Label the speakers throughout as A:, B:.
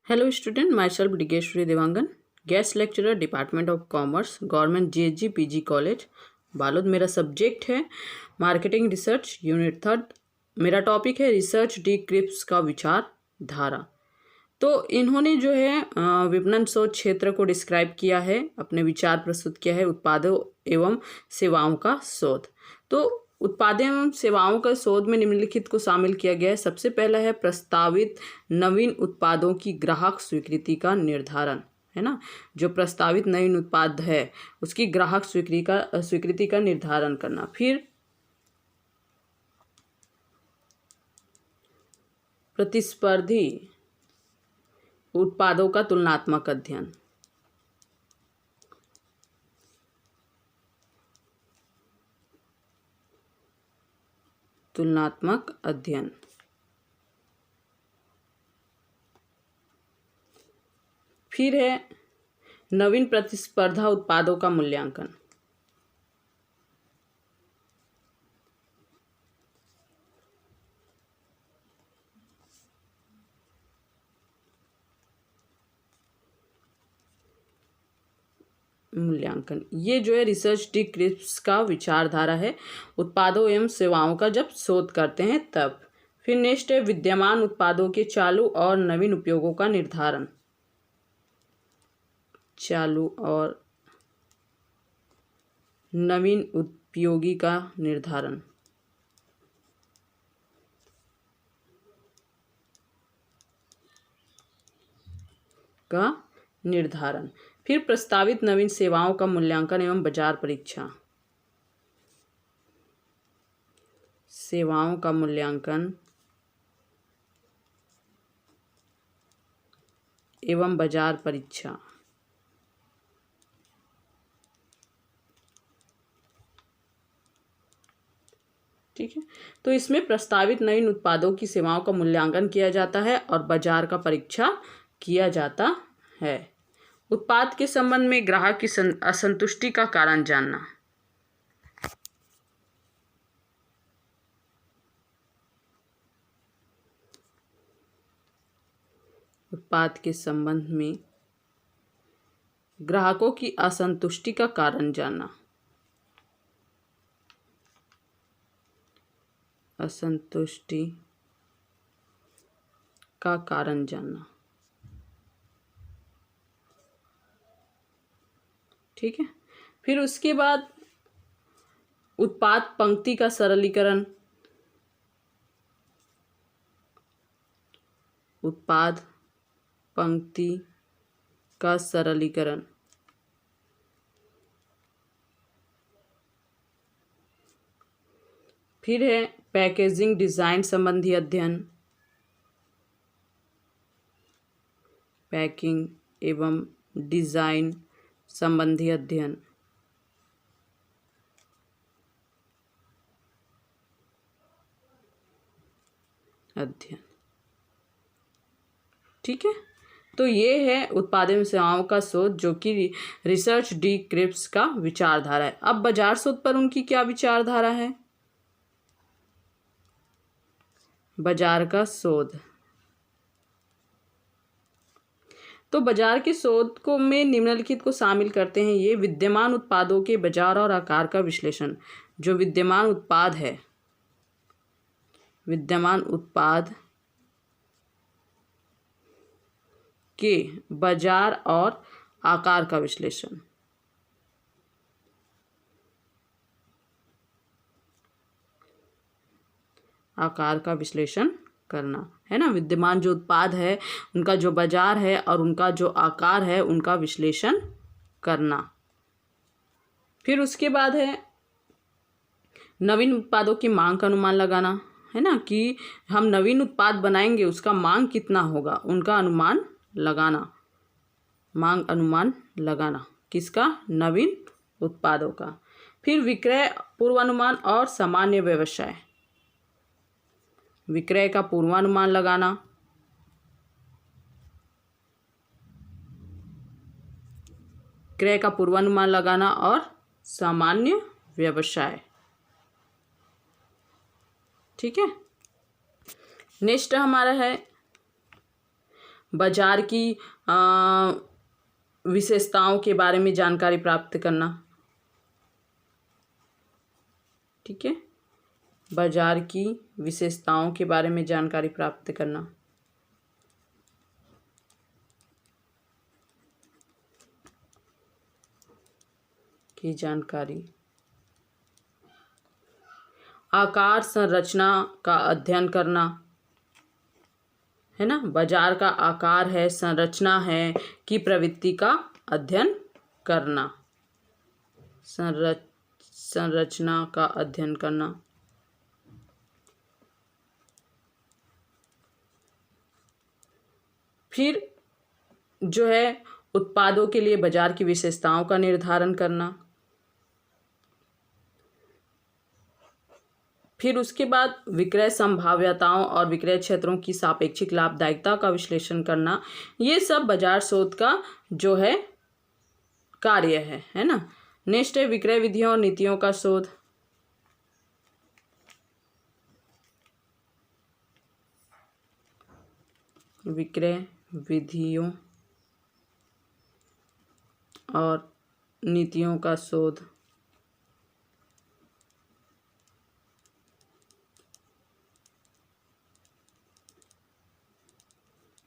A: Hello student, myself Digeshwari Devangan, guest lecturer department of commerce government GHG PG college Balod. मेरा subject है marketing research unit 3। मेरा topic है research D Cripps का विचारधारा। तो इन्होंने जो है विपणन शोध क्षेत्र को डिस्क्राइब किया है, अपने विचार प्रस्तुत किया है उत्पादों एवं सेवाओं का शोध। तो उत्पादों एवं सेवाओं का शोध में निम्नलिखित को शामिल किया गया है। सबसे पहला है प्रस्तावित नवीन उत्पादों की ग्राहक स्वीकृति का निर्धारण, है ना। जो प्रस्तावित नवीन उत्पाद है उसकी ग्राहक स्वीकृति का निर्धारण करना। फिर प्रतिस्पर्धी उत्पादों का तुलनात्मक अध्ययन, फिर है नवीन प्रतिस्पर्धा उत्पादों का मूल्यांकन, ये जो है रिसर्च डी क्रिप्स का विचारधारा है, उत्पादों एवं सेवाओं का जब शोध करते हैं तब। फिर नेक्स्ट है विद्यमान उत्पादों के चालू और नवीन उपयोगों का निर्धारण, चालू और नवीन उपयोगी का निर्धारण। फिर प्रस्तावित नवीन सेवाओं का मूल्यांकन एवं बाजार परीक्षा, सेवाओं का मूल्यांकन एवं बाजार परीक्षा। ठीक है, तो इसमें प्रस्तावित नवीन उत्पादों की सेवाओं का मूल्यांकन किया जाता है और बाजार का परीक्षा किया जाता है। उत्पाद के संबंध में ग्राहक की असंतुष्टि का कारण जानना, उत्पाद के संबंध में ग्राहकों की असंतुष्टि का कारण जानना, असंतुष्टि का कारण जानना। ठीक है, फिर उसके बाद उत्पाद पंक्ति का सरलीकरण, उत्पाद पंक्ति का सरलीकरण। फिर है पैकेजिंग डिजाइन संबंधी अध्ययन, पैकिंग एवं डिजाइन संबंधी अध्ययन। ठीक है, तो ये है उत्पादों एवं सेवाओं का शोध जो कि रिसर्च डी क्रिप्स का विचारधारा है। अब बाजार शोध पर उनकी क्या विचारधारा है। बाजार का शोध, तो बाजार के शोध को में निम्नलिखित को शामिल करते हैं। ये विद्यमान उत्पादों के बाजार और आकार का विश्लेषण, जो विद्यमान उत्पाद है, विद्यमान उत्पाद के बाजार और आकार का विश्लेषण, आकार का विश्लेषण करना, है ना। विद्यमान जो उत्पाद है उनका जो बाजार है और उनका जो आकार है उनका विश्लेषण करना। फिर उसके बाद है नवीन उत्पादों की मांग का अनुमान लगाना, है ना, कि हम नवीन उत्पाद बनाएंगे उसका मांग कितना होगा, उनका अनुमान लगाना, मांग अनुमान लगाना किसका, नवीन उत्पादों का। फिर विक्रय पूर्वानुमान और सामान्य व्यवसाय, विक्रय का पूर्वानुमान लगाना, क्रय का पूर्वानुमान लगाना और सामान्य व्यवसाय। ठीक है, नेक्स्ट हमारा है बाजार की विशेषताओं के बारे में जानकारी प्राप्त करना। ठीक है, बाजार की विशेषताओं के बारे में जानकारी प्राप्त करना। की जानकारी। आकार संरचना का अध्ययन करना, है ना। बाजार का आकार है, संरचना है कि प्रवृत्ति का अध्ययन करना, संरचना का अध्ययन करना। फिर जो है उत्पादों के लिए बाजार की विशेषताओं का निर्धारण करना। फिर उसके बाद विक्रय संभाव्यताओं और विक्रय क्षेत्रों की सापेक्षिक लाभदायकता का विश्लेषण करना। ये सब बाजार शोध का जो है कार्य है ना। नेक्स्ट है विक्रय विधियों और नीतियों का शोध। विक्रय विधियों और नीतियों का शोध।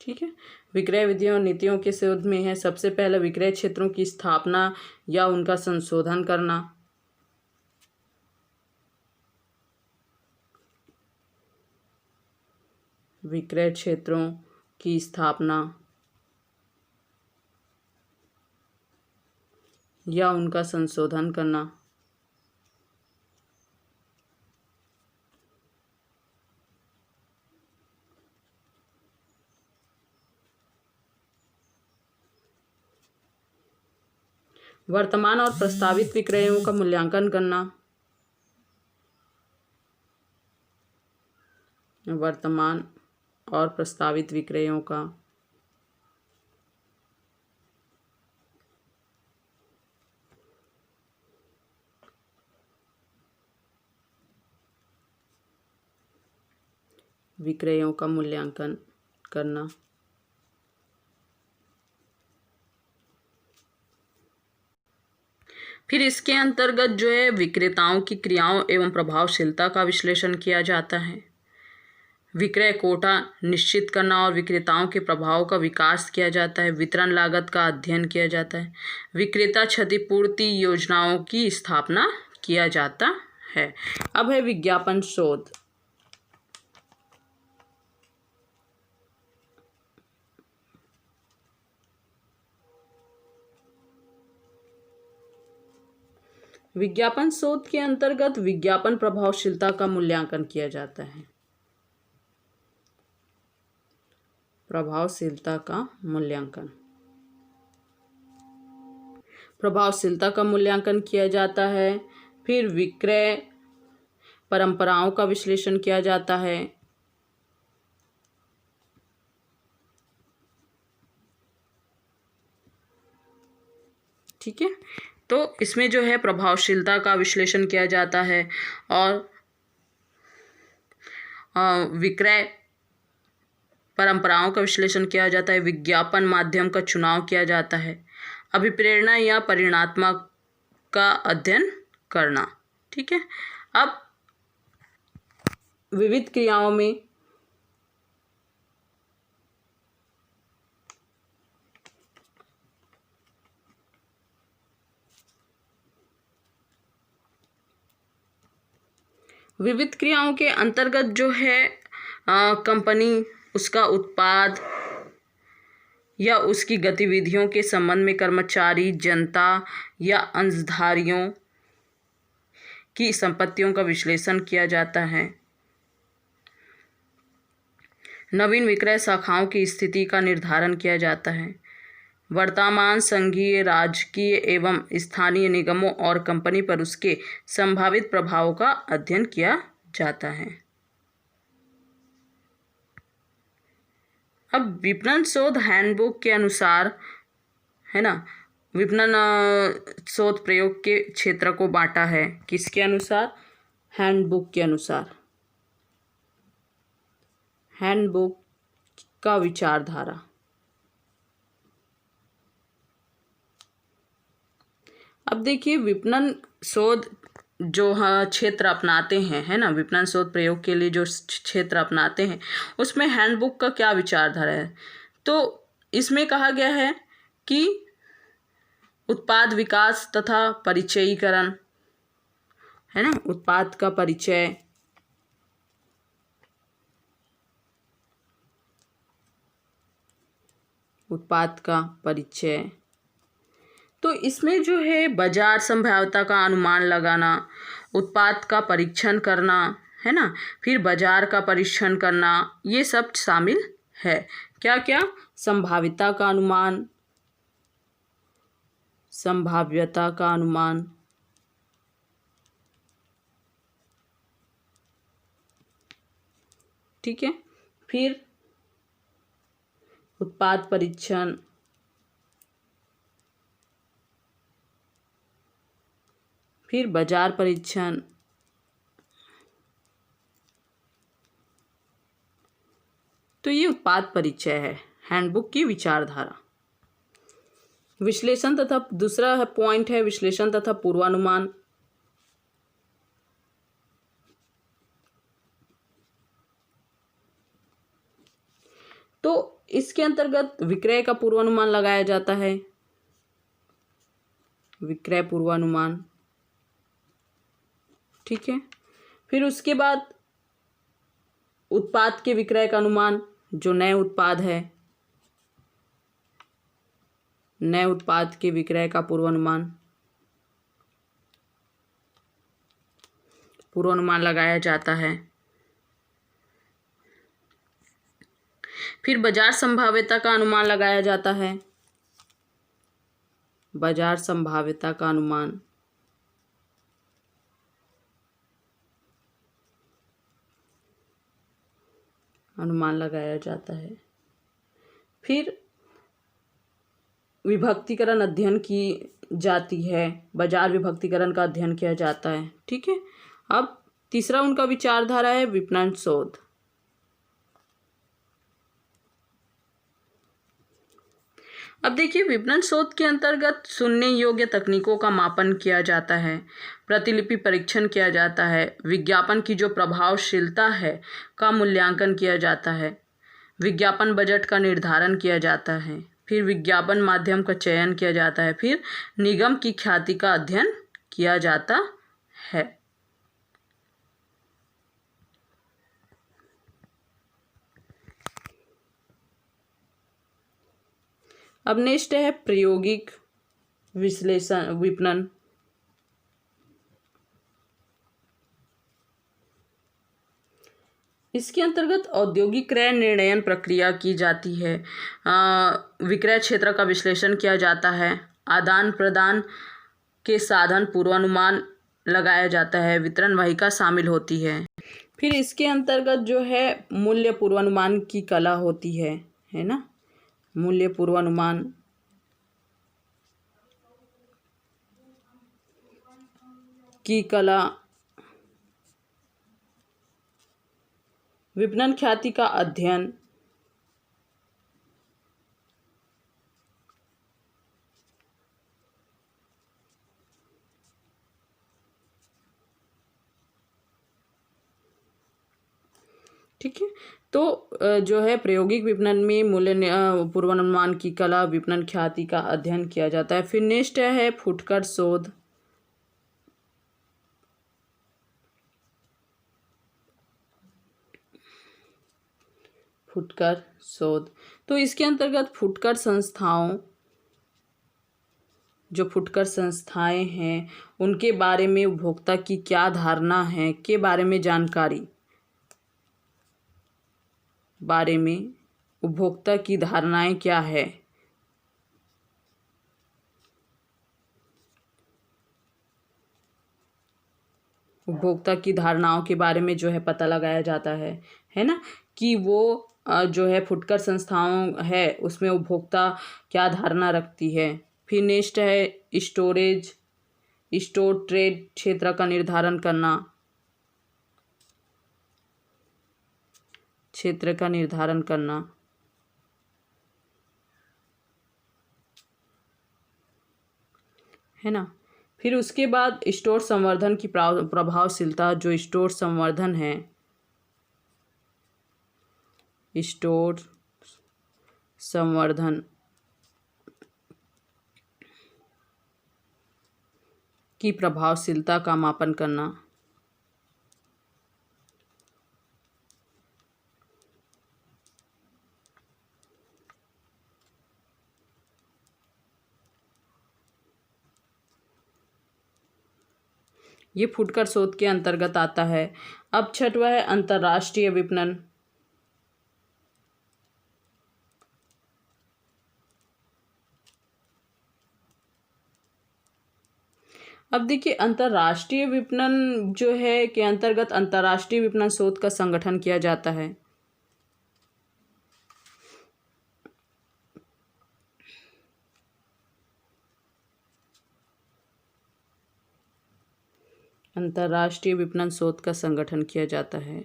A: ठीक है, विक्रय विधियों और नीतियों के शोध में है सबसे पहले विक्रय क्षेत्रों की स्थापना या उनका संशोधन करना। विक्रय क्षेत्रों की स्थापना या उनका संशोधन करना। वर्तमान और प्रस्तावित विक्रयों का मूल्यांकन करना। वर्तमान और प्रस्तावित विक्रयों का मूल्यांकन करना। फिर इसके अंतर्गत जो है विक्रेताओं की क्रियाओं एवं प्रभावशीलता का विश्लेषण किया जाता है। विक्रय कोटा निश्चित करना और विक्रेताओं के प्रभाव का विकास किया जाता है। वितरण लागत का अध्ययन किया जाता है। विक्रेता क्षतिपूर्ति योजनाओं की स्थापना किया जाता है। अब है विज्ञापन शोध। विज्ञापन शोध के अंतर्गत विज्ञापन प्रभावशीलता का मूल्यांकन किया जाता है। प्रभावशीलता का मूल्यांकन। प्रभावशीलता का मूल्यांकन किया जाता है। फिर विक्रय परंपराओं का विश्लेषण किया जाता है। ठीक है, तो इसमें जो है प्रभावशीलता का विश्लेषण किया जाता है और विक्रय परंपराओं का विश्लेषण किया जाता है। विज्ञापन माध्यम का चुनाव किया जाता है। अभिप्रेरणा या परिणात्मक का अध्ययन करना। ठीक है, अब विविध क्रियाओं में विविध क्रियाओं के अंतर्गत जो है कंपनी उसका उत्पाद या उसकी गतिविधियों के संबंध में कर्मचारी, जनता या अंशधारियों की संपत्तियों का विश्लेषण किया जाता है। नवीन विक्रय शाखाओं की स्थिति का निर्धारण किया जाता है। वर्तमान संघीय, राजकीय एवं स्थानीय निगमों और कंपनी पर उसके संभावित प्रभावों का अध्ययन किया जाता है। अब विपणन शोध हैंडबुक के अनुसार, है ना, विपणन शोध प्रयोग के क्षेत्र को बांटा है। किसके अनुसार? हैंडबुक के अनुसार। हैंडबुक का विचारधारा। अब देखिए विपणन शोध जो क्षेत्र अपनाते हैं, है ना, विपणन शोध प्रयोग के लिए जो क्षेत्र अपनाते हैं उसमें हैंडबुक का क्या विचारधारा है। तो इसमें कहा गया है कि उत्पाद विकास तथा परिचयीकरण, है ना, उत्पाद का परिचय, उत्पाद का परिचय। तो इसमें जो है बाजार संभाव्यता का अनुमान लगाना, उत्पाद का परीक्षण करना, है ना, फिर बाजार का परीक्षण करना, ये सब शामिल है। क्या क्या? संभाव्यता का अनुमान, संभाव्यता का अनुमान, ठीक है, फिर उत्पाद परीक्षण, फिर बाजार परीक्षण, तो ये उत्पाद परिचय है, हैंडबुक की विचारधारा। विश्लेषण तथा दूसरा पॉइंट है विश्लेषण तथा पूर्वानुमान। तो इसके अंतर्गत विक्रय का पूर्वानुमान लगाया जाता है, विक्रय पूर्वानुमान, ठीक है। फिर उसके बाद उत्पाद के विक्रय का अनुमान, जो नए उत्पाद है, नए उत्पाद के विक्रय का पूर्वानुमान, पूर्वानुमान लगाया जाता है। फिर बाजार संभाव्यता का अनुमान लगाया जाता है, बाजार संभाव्यता का अनुमान, अनुमान लगाया जाता है। फिर विभक्तिकरण अध्ययन की जाती है, बाजार विभक्तिकरण का अध्ययन किया जाता है, ठीक है। अब तीसरा उनका विचारधारा है विपणन शोध। अब देखिए विपणन शोध के अंतर्गत सुनने योग्य तकनीकों का मापन किया जाता है, प्रतिलिपि परीक्षण किया जाता है, विज्ञापन की जो प्रभावशीलता है का मूल्यांकन किया जाता है, विज्ञापन बजट का निर्धारण किया जाता है, फिर विज्ञापन माध्यम का चयन किया जाता है, फिर निगम की ख्याति का अध्ययन किया जाता है। अब नेक्स्ट है प्रायोगिक विश्लेषण विपणन। इसके अंतर्गत औद्योगिक क्रय निर्णयन प्रक्रिया की जाती है, विक्रय क्षेत्र का विश्लेषण किया जाता है, आदान प्रदान के साधन पूर्वानुमान लगाया जाता है, वितरण वाहिका शामिल होती है। फिर इसके अंतर्गत जो है मूल्य पूर्वानुमान की कला होती है ना, मूल्य पूर्वानुमान की कला, विपणन ख्याति का अध्ययन, ठीक है। तो जो है प्रायोगिक विपणन में मूल्य पूर्वानुमान की कला, विपणन ख्याति का अध्ययन किया जाता है। फिर नेक्स्ट है फुटकर शोध। फुटकर शोध, तो इसके अंतर्गत फुटकर संस्थाओं, जो फुटकर संस्थाएं हैं उनके बारे में उपभोक्ता की क्या धारणा है के बारे में जानकारी, बारे में उपभोक्ता की धारणाएं क्या है, उपभोक्ता की धारणाओं के बारे में जो है पता लगाया जाता है ना, कि वो जो है फुटकर संस्थाओं है उसमें उपभोक्ता क्या धारणा रखती है। फिर नेक्स्ट है स्टोर ट्रेड क्षेत्र का निर्धारण करना, क्षेत्र का निर्धारण करना, है ना। फिर उसके बाद स्टोर संवर्धन की प्रभावशीलता, जो स्टोर संवर्धन है, स्टोर संवर्धन की प्रभावशीलता का मापन करना। ये फुटकर शोध के अंतर्गत आता है। अब छठवां है अंतर्राष्ट्रीय विपणन। अब देखिए, अंतर्राष्ट्रीय विपणन जो है के अंतर्गत अंतर्राष्ट्रीय विपणन शोध का संगठन किया जाता है। अंतर्राष्ट्रीय विपणन शोध का संगठन किया जाता है।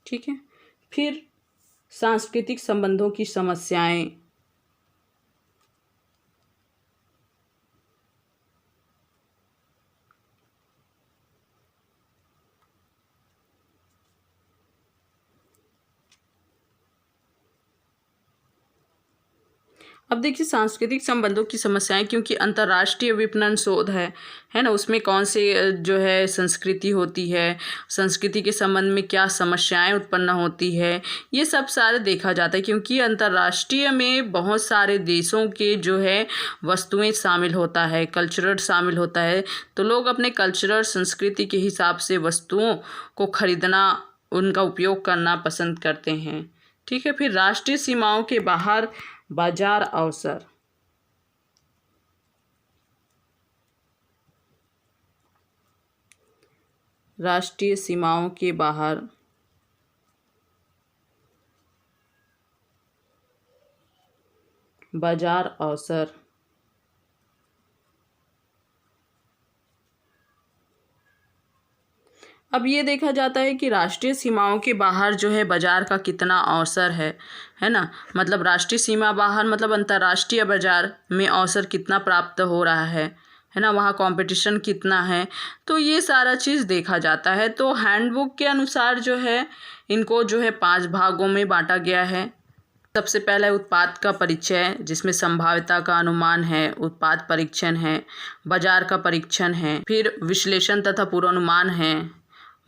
A: ठीक है। फिर सांस्कृतिक संबंधों की समस्याएं। अब देखिए, सांस्कृतिक संबंधों की समस्याएं, क्योंकि अंतर्राष्ट्रीय विपणन शोध है ना, उसमें कौन से जो है संस्कृति होती है, संस्कृति के संबंध में क्या समस्याएं उत्पन्न होती है, ये सब सारे देखा जाता है। क्योंकि अंतर्राष्ट्रीय में बहुत सारे देशों के जो है वस्तुएं शामिल होता है, कल्चरल शामिल होता है, तो लोग अपने कल्चरल संस्कृति के हिसाब से वस्तुओं को खरीदना, उनका उपयोग करना पसंद करते हैं। ठीक है। फिर राष्ट्रीय सीमाओं के बाहर बाजार अवसर। राष्ट्रीय सीमाओं के बाहर बाजार अवसर। अब ये देखा जाता है कि राष्ट्रीय सीमाओं के बाहर जो है बाजार का कितना अवसर है ना, मतलब राष्ट्रीय सीमा बाहर मतलब अंतर्राष्ट्रीय बाजार में अवसर कितना प्राप्त हो रहा है ना, वहाँ कंपटीशन कितना है, तो ये सारा चीज़ देखा जाता है। तो हैंडबुक के अनुसार जो है इनको जो है 5 भागों में बांटा गया है। सबसे पहला है उत्पाद का परिचय, जिसमें संभाव्यता का अनुमान है, उत्पाद परीक्षण है, बाजार का परीक्षण है, फिर विश्लेषण तथा पूर्वानुमान है,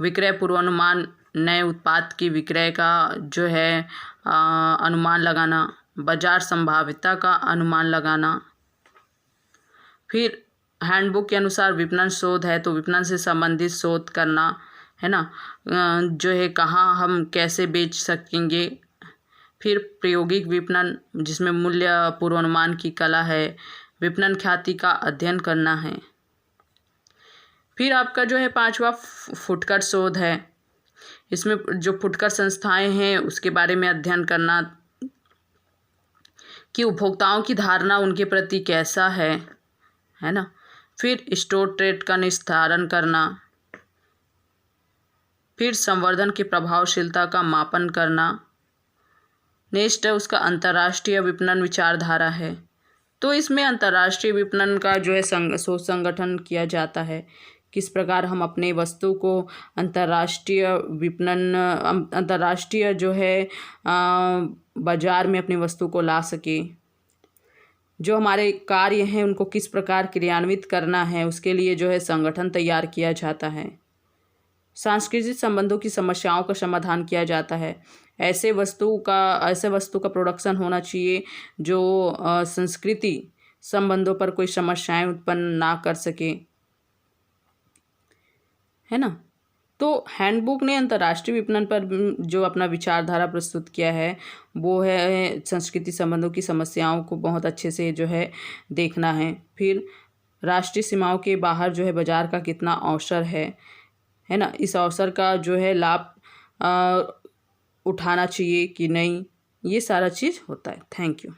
A: विक्रय पूर्वानुमान, नए उत्पाद की विक्रय का जो है अनुमान लगाना, बाजार संभाव्यता का अनुमान लगाना। फिर हैंडबुक के अनुसार विपणन शोध है, तो विपणन से संबंधित शोध करना है ना, जो है कहाँ हम कैसे बेच सकेंगे। फिर प्रायोगिक विपणन, जिसमें मूल्य पूर्वानुमान की कला है, विपणन ख्याति का अध्ययन करना है। फिर आपका जो है 5वां फुटकर शोध है, इसमें जो फुटकर संस्थाएं हैं उसके बारे में अध्ययन करना कि उपभोक्ताओं की धारणा उनके प्रति कैसा है ना। फिर स्टोर ट्रेड का निस्तारण करना, फिर संवर्धन की प्रभावशीलता का मापन करना। नेक्स्ट है उसका अंतर्राष्ट्रीय विपणन विचारधारा है, तो इसमें अंतर्राष्ट्रीय विपणन का जो है शोध संगठन किया जाता है, किस प्रकार हम अपने वस्तु को अंतर्राष्ट्रीय विपणन, अंतर्राष्ट्रीय जो है बाजार में अपनी वस्तु को ला सके, जो हमारे कार्य हैं उनको किस प्रकार क्रियान्वित करना है, उसके लिए जो है संगठन तैयार किया जाता है। सांस्कृतिक संबंधों की समस्याओं का समाधान किया जाता है। ऐसे वस्तु का प्रोडक्शन होना चाहिए जो संस्कृति संबंधों पर कोई समस्याएं उत्पन्न ना कर सके, है ना। तो हैंडबुक ने अंतर्राष्ट्रीय विपणन पर जो अपना विचारधारा प्रस्तुत किया है वो है संस्कृति संबंधों की समस्याओं को बहुत अच्छे से जो है देखना है। फिर राष्ट्रीय सीमाओं के बाहर जो है बाजार का कितना अवसर है ना, इस अवसर का जो है लाभ उठाना चाहिए कि नहीं, ये सारा चीज़ होता है। Thank you.